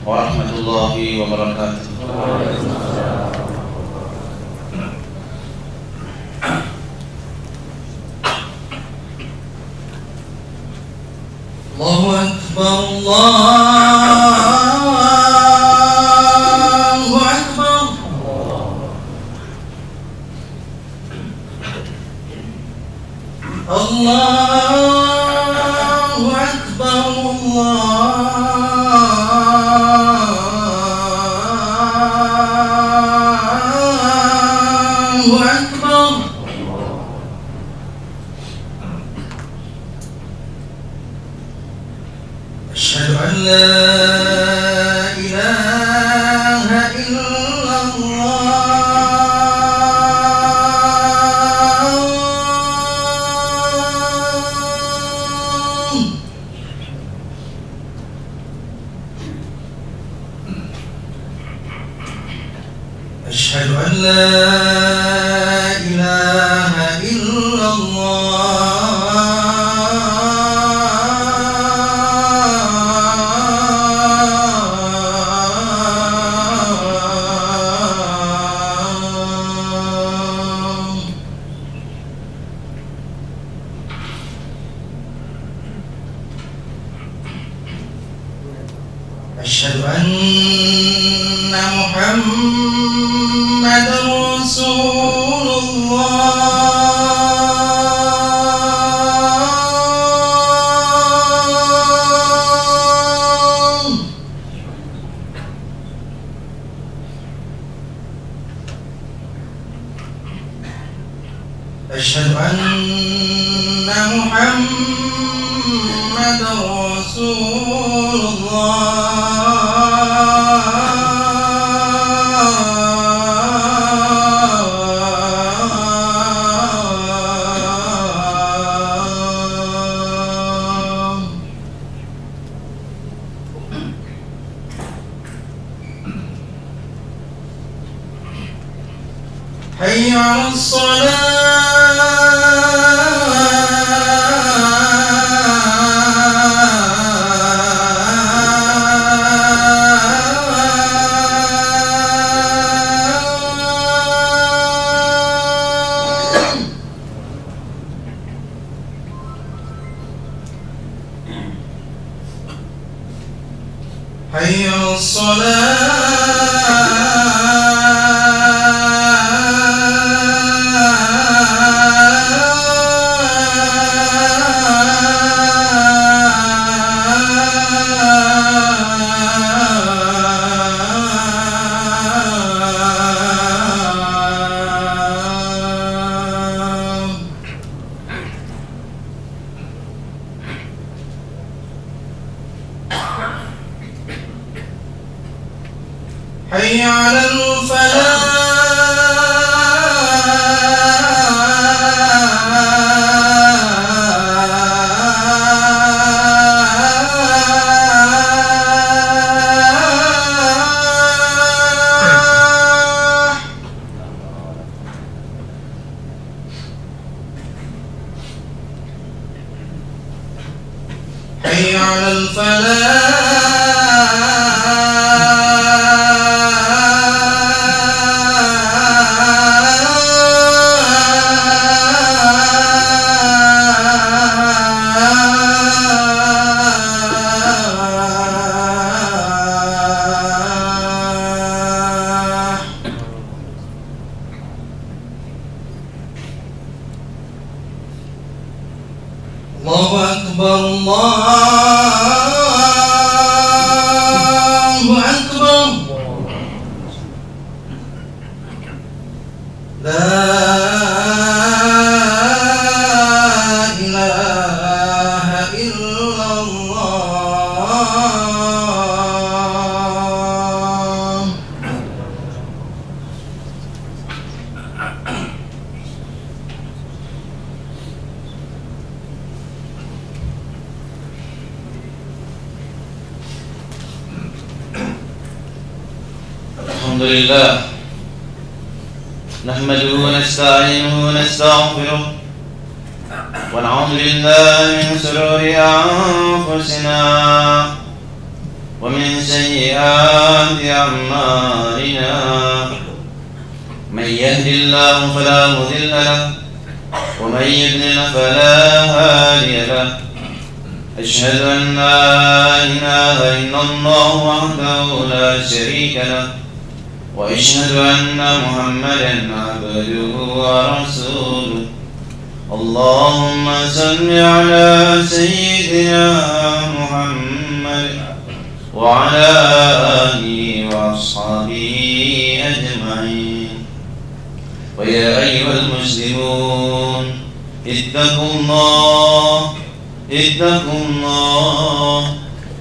warahmatullahi wabarakatuh. Allahu Akbar, Allahu Akbar. Allahu Akbar, Allahu Akbar. Asyhadu an la ilaha illallah. Asyhadu an la ilaha illallah. Asyhadu anna Muhammadar Rasulullah. Asyhadu anna Muhammadar Rasulullah. Hayya 'alas Hayya 'alas Hayya 'alal falah. Hayya 'alal falah. Allahu Akbar, Allahu Akbar. La ilaha illallah. Alhamdulillah, nahmaduhu wa nasta'inuhu wa nastaghfiruh wa na'udzu billahi min shururi anfusina ومن سيئات أعمالنا من يهد الله فلا مضل له ومن يضلل فلا هادي له أشهد أن لا إله إلا الله وحده لا شريك له وأشهد أن محمدا عبده ورسوله اللهم صل على سيدنا محمد وعلى آله وأصحابه أجمعين ويا أيها المسلمون اتقوا الله اتقوا الله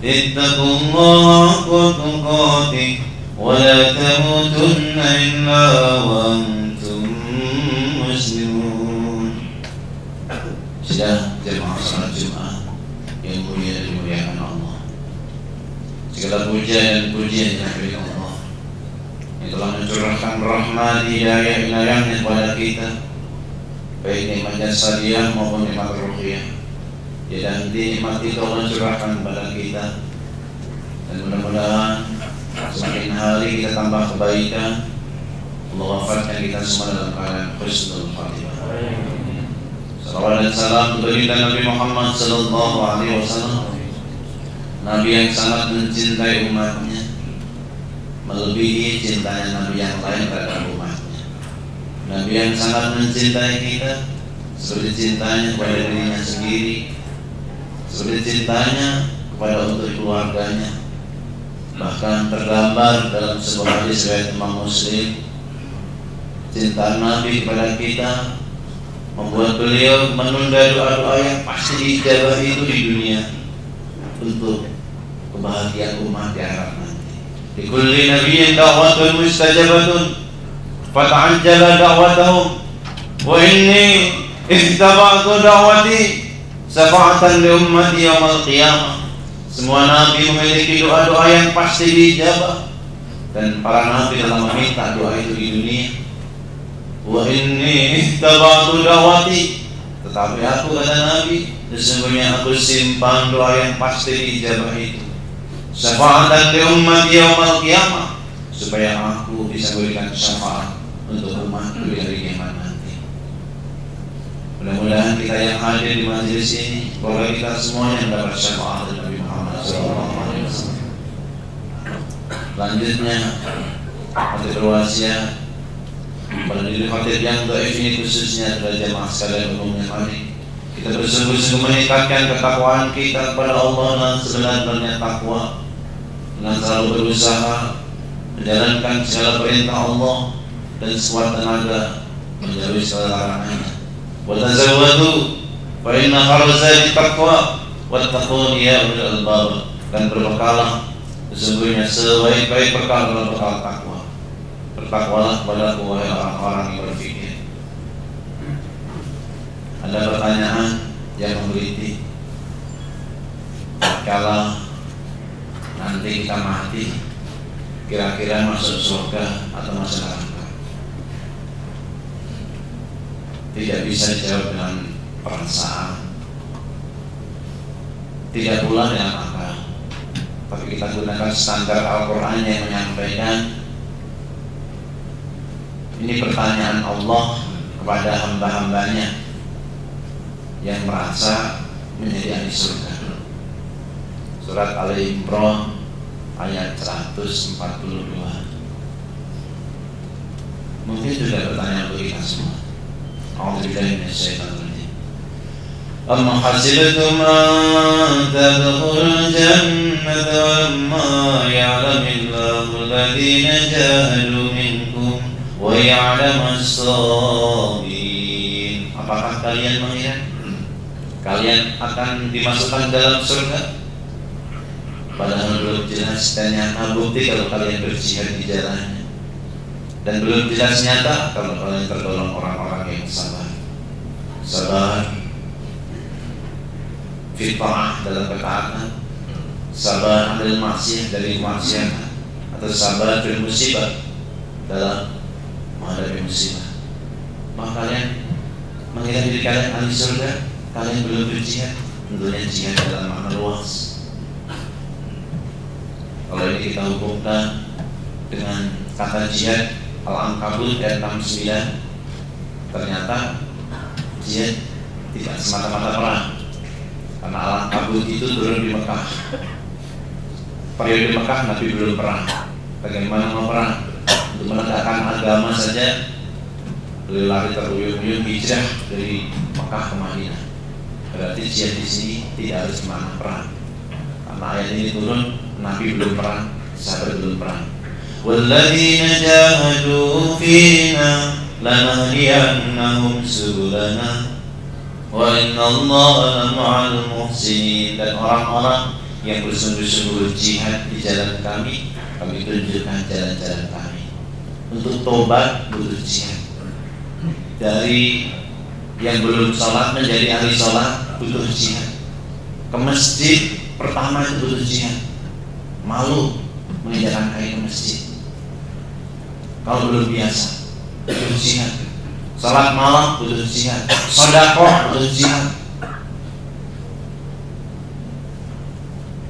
اتقوا الله حق تقاته ولا تموتن إلا وأنتم مسلمون. Sudah jemaah salat Jumat yang mulia dan dimuliakan Allah. Segala puja dan pujian yang bagi Allah yang telah mencurahkan rahmat hidayah inayahnya kepada kita, baik nikmat jasadiah maupun nikmat ruhiyah. Dan nikmat itu Allah curahkan kepada kita, dan mudah-mudahan semakin hari kita tambah kebaikan. Allah wafatkan kita semua dalam keadaan husnul khatimah. Salawat dan salam kepada Nabi Muhammad sallallahu alaihi wasallam, Nabi yang sangat mencintai umatnya melebihi cintanya Nabi yang lain terhadap umatnya. Nabi yang sangat mencintai kita seperti cintanya kepada dirinya sendiri, seperti cintanya kepada untuk keluarganya. Bahkan tergambar dalam sebuah hadis riwayat Imam Muslim, cinta Nabi kepada kita membuat beliau menunda doa-doa yang pasti diijabah itu di dunia untuk kebahagiaan umat di akhirat nanti. Di kulli nabiyyin da'watun mustajabatun fata'ajjala da'watahum wa inni ihtaba'tu da'wati syafa'atan li ummati yaumil qiyamah. Semua nabi memiliki doa-doa yang pasti diijabah, dan para nabi telah meminta doa itu di dunia. Wa inni ihtaba'tu da'wati, tetapi aku kata Nabi, sesungguhnya aku simpan doa yang pasti diijabah itu, syafa'atan li ummati yaumil qiyamah, supaya aku bisa berikan syafaat untuk umatku di hari kiamat nanti. Mudah-mudahan kita yang hadir di majelis ini, bahwa kita semuanya mendapat syafaat dari Nabi Muhammad SAW. Selanjutnya, hati berwasiat pada diri khatib yang dhaif ini, khususnya adalah jamaah sekalian umumnya. Mari kita bersungguh-sungguh meningkatkan ketakwaan kita kepada Allah dan sebenar-benarnya takwa, dengan selalu berusaha menjalankan segala perintah Allah dan sekuat tenaga menjauhi segala larangannya. Wa tazawwadu fa inna khairaz zadi taqwa wattaqun ya ulul albab, dan berbekalah, sesungguhnya sebaik-baik bekal adalah bekal takwa. Bertakwalah kepadaku wahai orang-orang yang berfikir. Ada pertanyaan yang menggelitik, kala nanti kita mati, kira-kira masuk surga atau masuk neraka? Tidak bisa dijawab dengan perasaan, tidak pula dengan akal, tapi kita gunakan standar Al-Quran yang menyampaikan. Ini pertanyaan Allah kepada hamba-hambanya yang merasa menjadi ahli surga. Surat Ali Imran ayat 142. Mungkin sudah pertanyaan untuk kita semua. A'udzubillahi minasyaitonir rajim. Am hasibtum an tadkhulul jannata wa ma ya'lamillahu alladhina jahadu minkum wa ya'lamus sabirin. Apakah kalian mengira kalian akan dimasukkan dalam surga, padahal belum jelas dan nyata bukti kalau kalian berjihad di jalannya, dan belum jelas nyata kalau kalian tergolong orang-orang yang sabar. Sabar fi ta'ah dalam ketaatan, sabar ambil maksiat dari maksiat, atau sabar fil musibah dalam menghadapi musibah. Maka kalian mengira diri kalian ahli surga, kalian belum berjihad. Tentunya jihad dalam makna luas. Kalau ini kita hubungkan dengan kata jihad Al-Ankabut ayat 69, ternyata jihad tidak semata-mata perang, karena Al-Ankabut itu turun di Mekah. Periode Mekah Nabi belum perang. Bagaimana mau perang? Untuk menegakkan agama saja beliau lari teruyung-uyung hijrah dari Mekah ke Madinah. Berarti jihad di sini tidak harus makna perang, karena ayat ini turun Nabi belum perang, sahabat belum perang. Walladzina jahadu fina lanahdiyannahum subulana wa innallaha ma'al muhsinin. Dan orang-orang yang bersungguh-sungguh jihad di jalan kami tunjukkan jalan-jalan kami. Untuk tobat butuh jihad. Dari yang belum sholat menjadi ahli sholat butuh jihad. Ke masjid pertama itu butuh jihad. Malu menginjakan kaki ke masjid kalau belum biasa, butuh jihad. Sholat malam butuh jihad. Sedekah butuh jihad.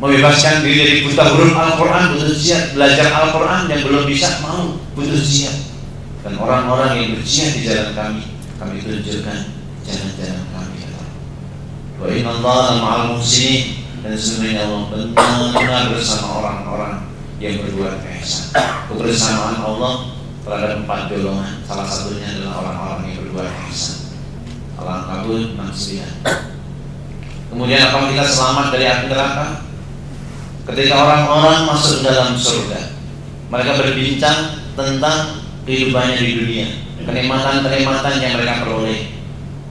Membebaskan diri dari buta huruf Al-Quran butuh jihad. Belajar Al-Quran yang belum bisa mau butuh jihad. Dan orang-orang yang berjihad di jalan kami tunjukkan jalan-jalan kami. Wa innallaha ma'al muhsinin. Dan sesungguhnya Allah benar bersama orang-orang yang berbuat ihsan. Kebersamaan Allah terhadap 4 golongan, salah satunya adalah orang-orang yang berbuat ihsan. Al-Ankabut 69. Kemudian apa kita selamat dari api neraka? Ketika orang-orang masuk dalam surga, mereka berbincang tentang kehidupannya di dunia, kenikmatan-kenikmatan yang mereka peroleh.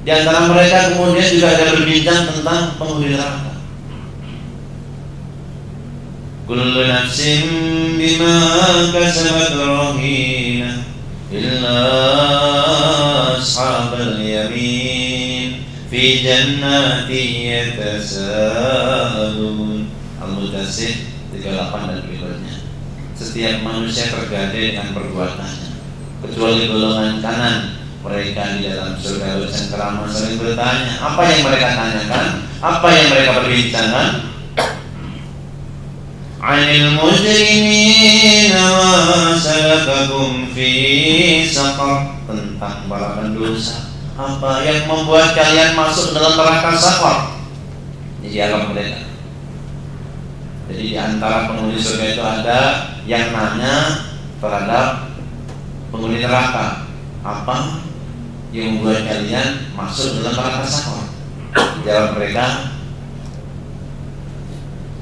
Di antara mereka kemudian juga ada berbincang tentang penghuni neraka. Kullu nafsin bima kasabat rahina illa ashabal yamin fi jannati yatasalun. Al-Mudaththir 38 dan berikutnya. Setiap manusia tergadai dengan perbuatannya, kecuali golongan kanan. Mereka di dalam surga bercengkerama saling bertanya. Apa yang mereka tanyakan? Apa yang mereka perbincangkan? Anil mujrimina ma salakakum fi saqar. Tentang para pendosa, apa yang membuat kalian masuk dalam neraka saqar? Ini dialog mereka. Jadi di antara penghuni surga itu ada yang nanya terhadap penghuni neraka, apa yang membuat kalian masuk dalam neraka saqar? Jawab mereka,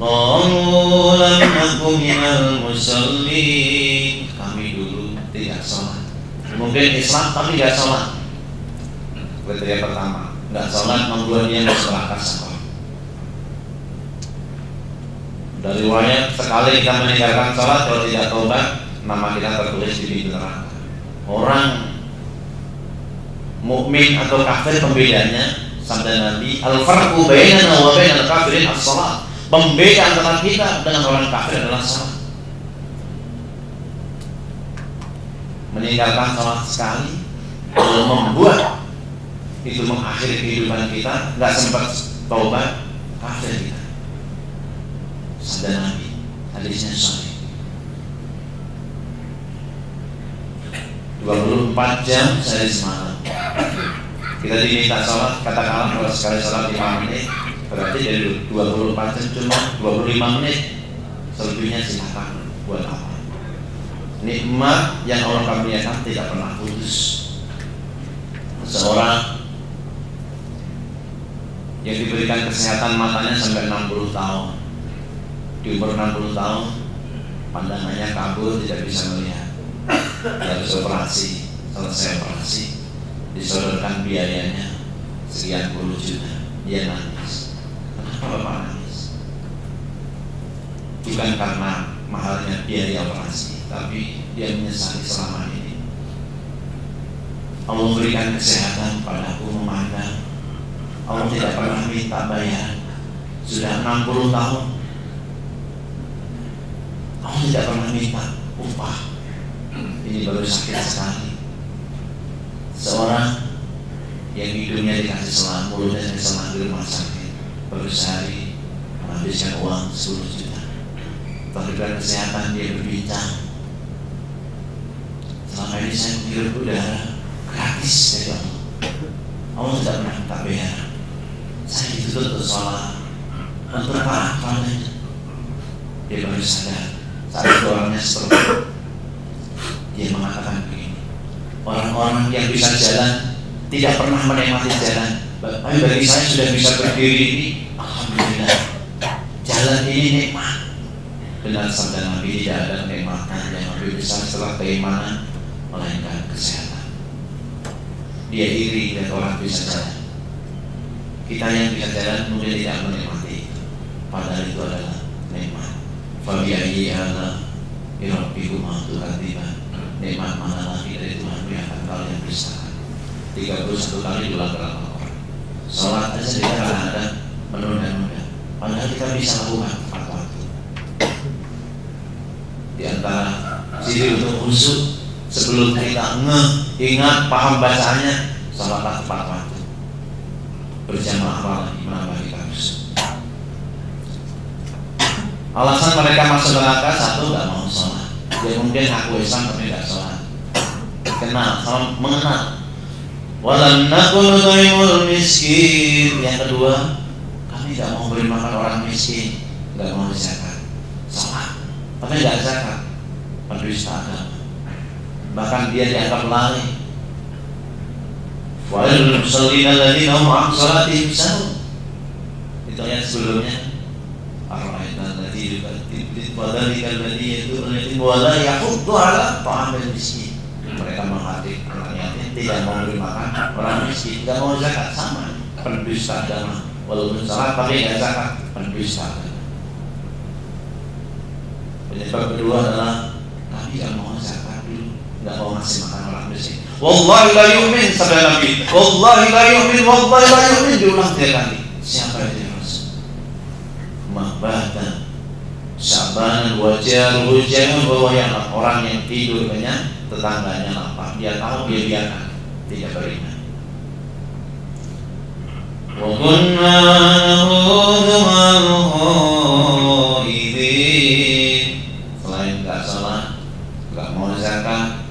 qalu lam nakum minal musallin. Kami dulu tidak sholat. Mungkin Islam tapi tidak sholat. Kriteria pertama, tidak sholat membuat dia masuk neraka saqar. Dari riwayat, sekali kita meninggalkan sholat, kalau tidak tobat, nama kita tertulis di pintu neraka. Orang mukmin atau kafir pembedanya, sabda Nabi, al-farqu bainana wa bainal kafirin as-shalat. Pembeda antara kita dengan orang kafir adalah sholat. Meninggalkan sholat sekali, kalau membuat itu mengakhiri kehidupan kita, nggak sempat tobat, kafir kita. Sabda Nabi, hadisnya sahih. 24 jam sehari semalam kita diminta sholat, katakanlah kalau sekali sholat 5 menit, berarti dari 24 jam cuma 25 menit. Selebihnya silakan buat apa? Nikmat yang Allah karuniakan tidak pernah putus. Seorang yang diberikan kesehatan matanya sampai 60 tahun, di umur 60 tahun pandangannya kabur, tidak bisa melihat. Dia harus operasi. Selesai operasi, disodorkan biayanya sekian puluh juta. Dia nangis. Kenapa Bapak nangis? Bukan karena mahalnya biaya operasi, tapi dia menyesali selama ini. Allah memberikan kesehatan padaku, memandang. Allah tidak pernah minta bayar. Sudah 60 tahun Allah tidak pernah minta upah. Ini baru sakit sekali. Seorang yang hidupnya dikasih selang, mulutnya diselang di rumah sakit, baru sehari menghabiskan uang 10 juta. Fasilitas kesehatan dia berbincang. Selama ini saya menghirup udara gratis dari Allah. Allah tidak pernah minta bayaran. Saya dituntut untuk sholat, untuk apa padanya. Dia baru sadar saat itu orangnya seperti itu. Dia mengatakan begini, orang-orang yang bisa jalan tidak pernah menikmati jalan, tapi bagi saya sudah bisa berdiri ini, alhamdulillah, jalan ini nikmat. Benar sabda Nabi, tidak ada kenikmatan yang lebih besar setelah keimanan melainkan kesehatan. Dia iri dan orang bisa jalan. Kita yang bisa jalan mungkin tidak menikmati itu, padahal itu adalah nikmat. Fabi'ayyi ala irabbikum tukadziban. Nikmat mana lagi dari Tuhan yang akan kalian dustakan. 31 kali diulang dalam Al-Quran. Sholat aja kita kadang-kadang menunda-nunda, padahal kita bisa lakukan tepat waktu. Di antara ciri untuk khusyuk, sebelum kita ingat paham bacaannya, sholatlah tepat waktu. Berjamaah lagi menambah kita khusyuk. Alasan mereka masuk neraka, satu, gak mau sholat. Dia mungkin aku Islam tapi gak sholat. Kenal, sama mengenal. Walam nakul nut'imul miskin. Yang kedua, kami gak mau beri makan orang miskin, gak mau zakat. Sholat, tapi gak zakat, pendusta agama. Bahkan dia dianggap lalai. Walil musallina alladziina hum 'an shalatihim sahun. Itu ayat sebelumnya. Ar-ra'aita alladzi yukadzibu fadzalika alladzi yad'u al-yatim wa la yahuddu 'ala ta'amil miskin. Mereka menghadik orang yatim, tidak mau memberi makan orang miskin, tidak mau zakat, sama pendusta agama. Walaupun salat tapi tidak zakat, pendusta agama. Penyebab kedua adalah kami tidak mau zakat dulu, tidak mau ngasih makan orang miskin. Wallahi la yu'min, sabda Nabi. Wallahi la yu'min, wallahi la yu'min, diulang 3 kali. Siapa itu Rasul? Mahbatan Syabanan wajar hujan, bahwa yang orang yang tidur banyak, tetangganya lapar, dia tahu, dia biarkan, tidak beriman. Wa kunna nahudu ma'al-ghaidin. Selain gak sholat, gak mau zakat,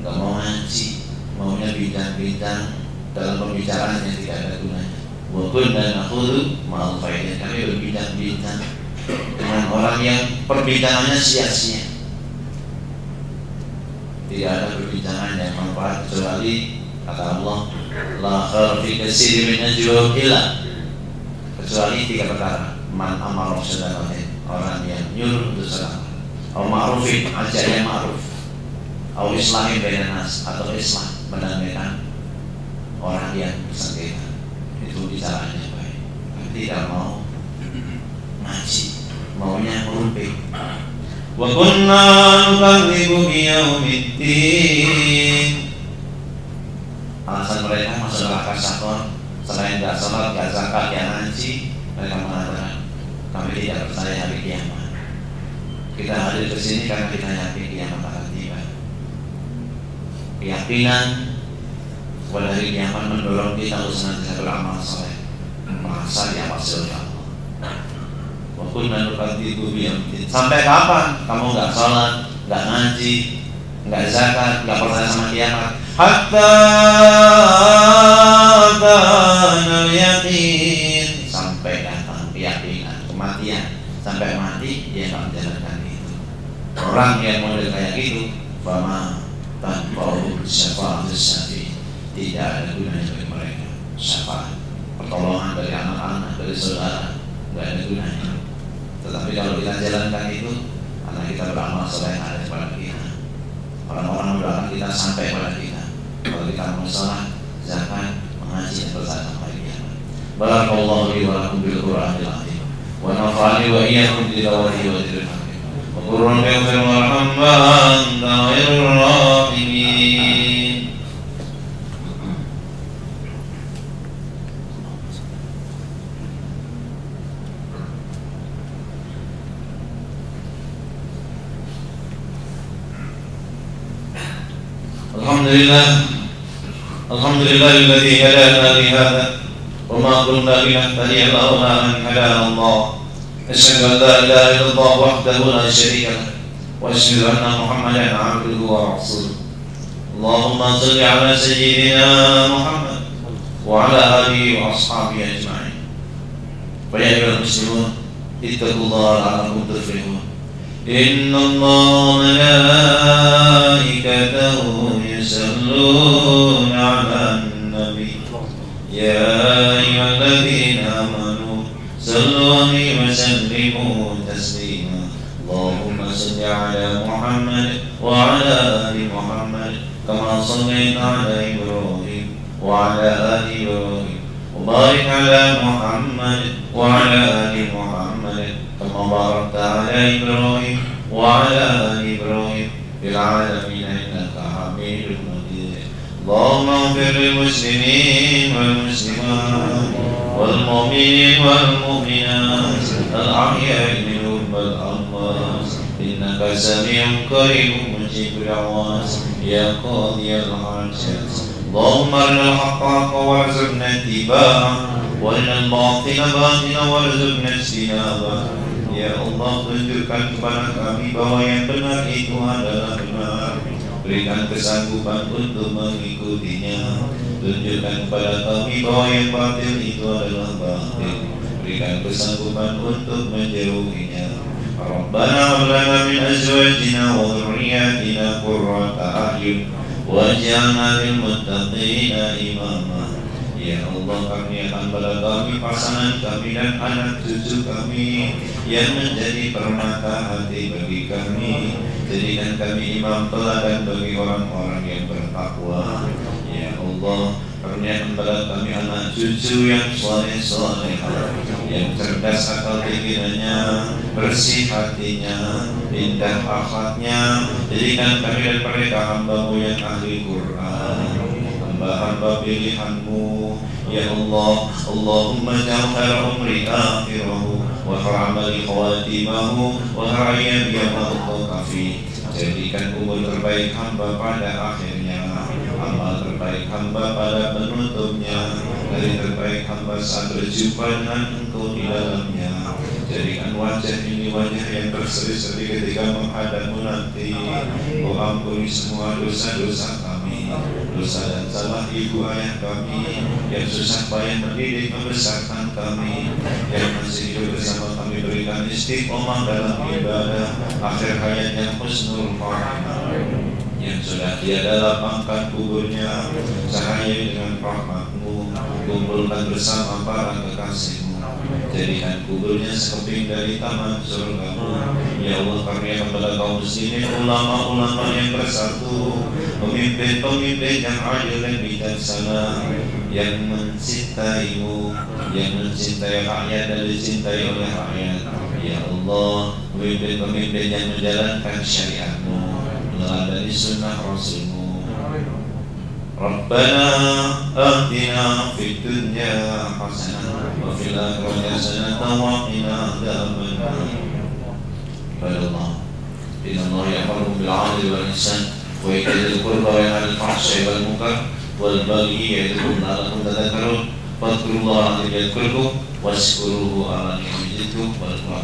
gak mau ngaji, maunya bincang-bincang dalam pembicaraan yang tidak ada gunanya. Wa kunna nahudu ma'al-ghaidin. Kami berbincang-bincang dengan orang yang perbincangannya sia-sia. Tidak ada perbincangan yang manfaat kecuali kata Allah, la khaira fi katsirin min najwahum illa, kecuali 3 perkara. Man amara bisadaqatin, orang yang nyuruh untuk sedekah, atau ma'rufin, ajak yang ma'ruf, atau islahin bainan nas, atau islah, mendamaikan orang yang bersengketa. Itu bicaranya baik. Tapi tidak mau ngaji, maunya merupik. Wa kunna nukadzibu biyaumiddin. Alasan mereka masuk neraka sakor, selain gak sholat, gak zakat, gak ngaji, mereka mengatakan kami tidak percaya hari kiamat. Kita hadir ke sini karena kita yakin kiamat akan tiba. Keyakinan pada hari kiamat mendorong kita untuk senantiasa beramal saleh, merasa diawasi oleh Allah. Sampai kapan kamu nggak sholat, nggak ngaji, nggak zakat, nggak percaya sama kiamat? Hatta tanal yakin, sampai datang keyakinan, kematian, sampai mati dia nggak menjalankan itu. Orang yang model kayak gitu, fama tanfa'uhum syafa'atus syafi'in, tidak ada gunanya bagi mereka. Syafaat, pertolongan dari anak-anak, dari saudara, nggak ada gunanya. Tetapi kalau kita jalankan itu, karena kita beramal soleh ada pada kita, orang-orang mendoakan kita sampai pada kita. Kalau kita mau sholat, zakat, mengaji dan berzakat sampai kiamat. Barakallahu li wa lakum bil Qur'anil azim, wa nafa'ani wa iyyakum bi tilawatihi wa dhikril hakim. Wa qul rabbi ighfir warham wa anta khairur rahimin. Alhamdulillahilladzi hadana li hadza wa ma kunna linahtadiya laula an hadana Allah. أشهد أن لا إله إلا الله وحده لا شريك له وأشهد أن محمدا عبده ورسوله اللهم صل على سيدنا محمد وعلى آله وأصحابه أجمعين. فيا أيها المسلمون اتقوا الله لعلكم تفلحون. إن الله وملائكته يصلون على النبي يا أيها الذين آمنوا صلوا عليه وسلموا تسليما. اللهم صل على محمد وعلى آل محمد كما صليت على إبراهيم وعلى آل إبراهيم وبارك على محمد وعلى آل محمد كما باركت على إبراهيم وعلى آل إبراهيم في العالمين إنك حميد مجيد. اللهم اغفر للمسلمين والمسلمات والمؤمنين والمؤمنات الأحياء منهم والأموات إنك سميع قريب مجيب الدعوات يا قاضي الحاجات. اللهم أرنا الحق حقا وارزقنا اتباعه وأرنا الباطل باطلا وارزقنا اجتنابه. Ya Allah, tunjukkan kepada kami bahwa yang benar itu adalah benar. Berikan kesanggupan untuk mengikutinya. Tunjukkan kepada kami bahwa yang batil itu adalah batil. Berikan kesanggupan untuk menjauhinya. Rabbana hab lana min azwajina wa dhurriyyatina qurrata a'yun waj'alna lil muttaqina imama. Ya Allah, karuniakan pada kami pasangan kami dan anak cucu kami yang menjadi permata hati bagi kami. Jadikan kami imam teladan bagi orang-orang yang bertakwa. Ya Allah, karuniakan pada kami anak cucu yang saleh-saleh, yang cerdas akal pikirannya, bersih hatinya, indah akhlaknya. Jadikan kami dan mereka hamba-Mu yang ahli Quran, hamba-hamba pilihan-Mu. Ya Allah, Allahumma ja'al khair umri akhirahu wa khair amali khawatimahu wa khair yawma fi. Jadikan umur terbaik hamba pada akhirnya, amal terbaik hamba pada penutupnya, dari terbaik hamba saat berjumpa dengan Engkau di dalamnya. Jadikan wajah ini wajah yang berseri-seri ketika menghadap-Mu nanti. Kau ampuni semua dosa-dosa kami, dosa dan salah ibu ayah kami yang susah payah mendidik membesarkan kami, yang masih hidup bersama kami. Berikan istiqomah dalam ibadah, akhir hayatnya husnul khotimah. Yang sudah tiada lapangkan kuburnya, cahaya dengan rahmat-Mu. Kumpulkan bersama para kekasih-Mu. Jadikan kuburnya sekeping dari taman surga-Mu. Ya Allah, karuniakan pada kaum muslimin ulama-ulama yang bersatu, pemimpin-pemimpin yang adil dan bijaksana, yang mencintai-Mu, yang mencintai rakyat dan dicintai oleh rakyat. Ya Allah, pemimpin-pemimpin yang menjalankan syariat-Mu, meneladani sunnah Rasul-Mu. Rabbana atina fid dunya hasanah wa fil akhirati hasanah wa qina adzabannar. Ibadallah, inna Allaha ya'muru bil 'adli wal ihsan wa ita'i dzil qurba wa yanha 'anil fahsya'i wal munkar wal baghi ya'idukum la'allakum tadhakkarun. Fadhkurullaha 'inda dzikrikum washkuruhu 'ala ni'amihi yazidkum wa lakum